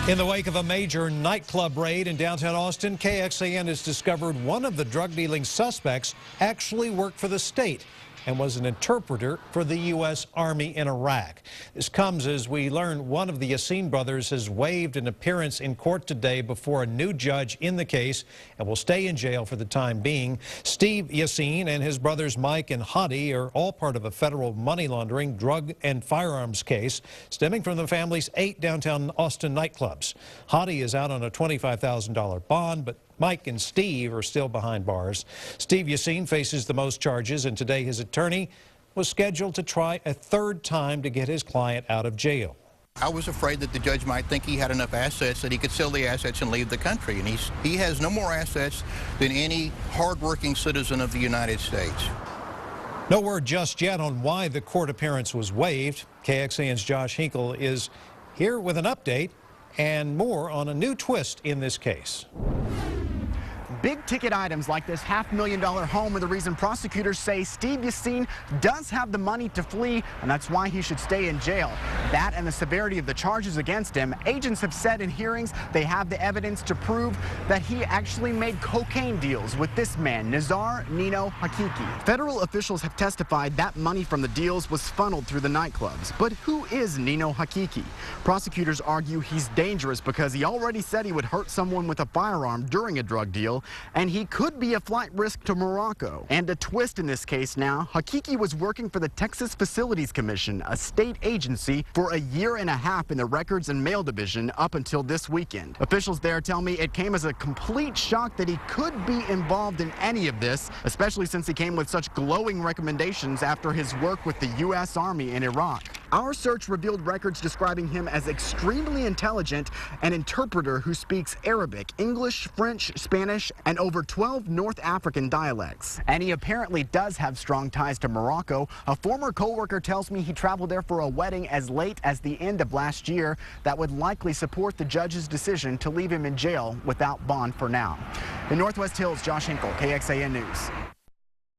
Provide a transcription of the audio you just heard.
In the wake of a major nightclub raid in downtown Austin, KXAN has discovered one of the drug dealing suspects actually worked for the state and was an interpreter for the U.S. Army in Iraq. This comes as we learn one of the Yassine brothers has waived an appearance in court today before a new judge in the case and will stay in jail for the time being. Steve Yassine and his brothers Mike and Hadi are all part of a federal money laundering, drug and firearms case stemming from the family's 8 downtown Austin nightclubs. Hadi is out on a $25,000 bond, but Mike and Steve are still behind bars. Steve Yassine faces the most charges, and today his attorney was scheduled to try a third time to get his client out of jail. I was afraid that the judge might think he had enough assets that he could sell the assets and leave the country, and he has no more assets than any hardworking citizen of the United States. No word just yet on why the court appearance was waived. KXAN's Josh Hinkle is here with an update and more on a new twist in this case. Big ticket items like this $500,000 home are the reason prosecutors say Steve Yassine does have the money to flee, and that's why he should stay in jail. That and the severity of the charges against him, agents have said in hearings they have the evidence to prove that he actually made cocaine deals with this man, Nizar Nino Hakiki. Federal officials have testified that money from the deals was funneled through the nightclubs. But who is Nino Hakiki? Prosecutors argue he's dangerous because he already said he would hurt someone with a firearm during a drug deal, and he could be a flight risk to Morocco. And a twist in this case now, Hakiki was working for the Texas Facilities Commission, a state agency, for a year and a half in the Records and Mail Division up until this weekend. Officials there tell me it came as a complete shock that he could be involved in any of this, especially since he came with such glowing recommendations after his work with the U.S. Army in Iraq. Our search revealed records describing him as extremely intelligent, an interpreter who speaks Arabic, English, French, Spanish, and over 12 North African dialects. And he apparently does have strong ties to Morocco. A former co-worker tells me he traveled there for a wedding as late as the end of last year that would likely support the judge's decision to leave him in jail without bond for now. In Northwest Hills, Josh Hinkle, KXAN News.